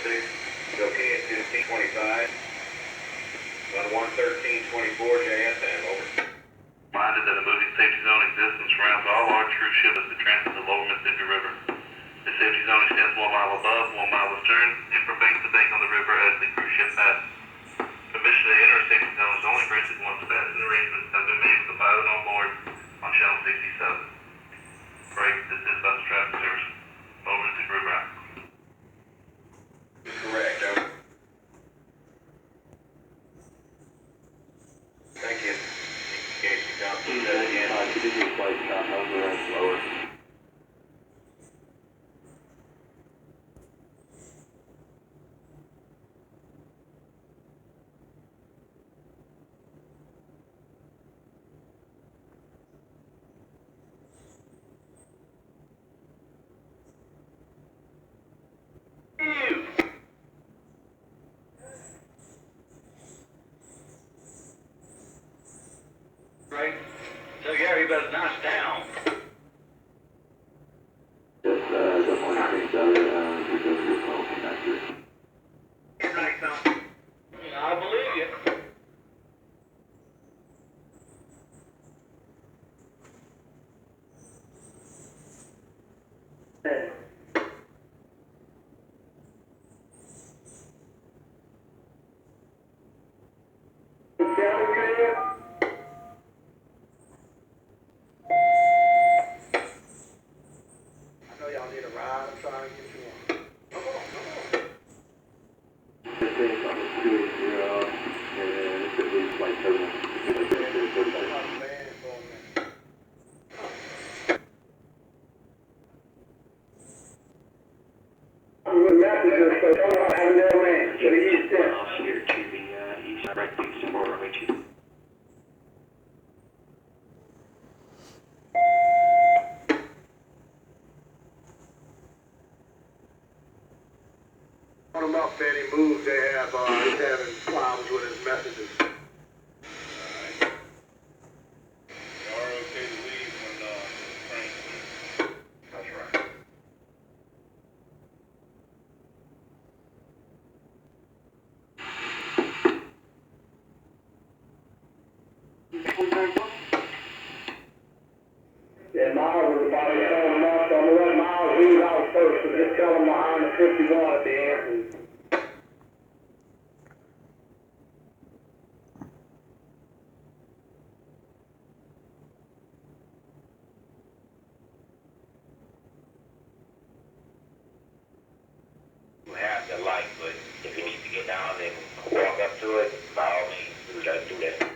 Okay at 1525. On 11324 JSM, over. Reminded that a moving safety zone exists and surrounds all large cruise ships that transit the lower Mississippi River. The safety zone extends 1 mile above, 1 mile astern, and from bank to bank on the river as the cruise ship passes. Permission to enter a safety zone is only granted once the passing arrangements have been made with the pilot on board on Channel 67. Break, this is bus traffic service. Over to group route. Correct, over. Thank you. Communication company says again. Could you just like over and slower? Right? So yeah, you better knock down. Yes, good morning, King Sally. We go through the phone connector. You're right, son. I believe you. I know y'all need a ride. I'm trying to get you one. Come on, come on. This thing's on the 280, and it's at least like 30. Here to the east, right east for Richie. On him up, any moves they have, he's having problems with his messages. Alright. You are okay to leave when the train clears. That's right. Yeah, Miles was about to tell him off, so I'm gonna let Miles leave out first, so just tell him behind the 51 at the end. You have the light, but if you need to get down and walk up to it, by all means, do that.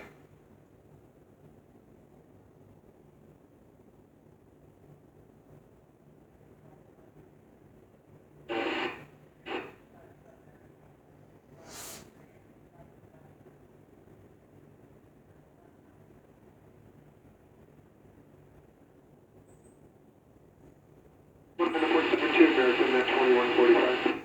Number 72, American, at 2145.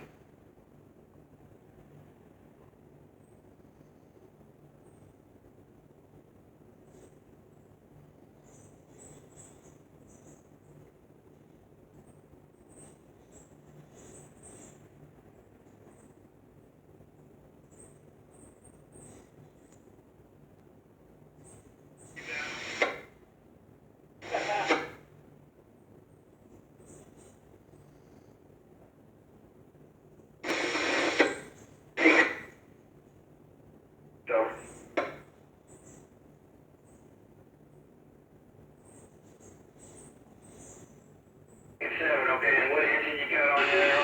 Okay, and what engine you got on there?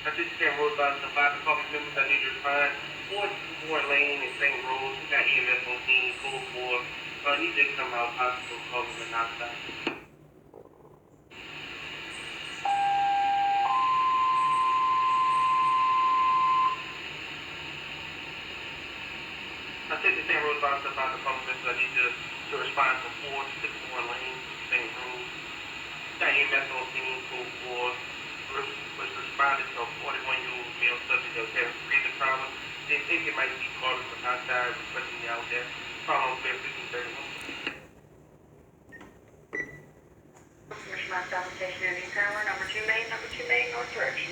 I just can't roll by the fire department members. I need to find four lane and same roads. We got EMS on scene, full for. I need to come out possible, call them and outside. the same road about the public message. I need to respond to 461 lanes, same road. Diane Metro team was responded to a 41-year-old male subject that was having breathing problems. They think it might be caused from outside, requesting me out there. Follow clear 1531. Commission Mount South Station Indian Tower, number 2 main, north direction.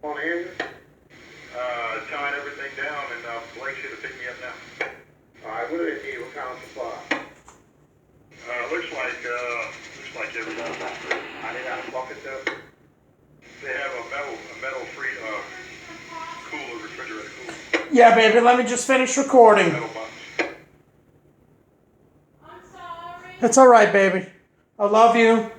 On here? Tying everything down, and Blake should have picked me up now. Alright, what do they need? What kind of supply? Looks like everything. I didn't have a bucket though. They have a metal-free cooler, refrigerator cooler, Yeah, baby, let me just finish recording. metal box. It's all right, baby. I love you.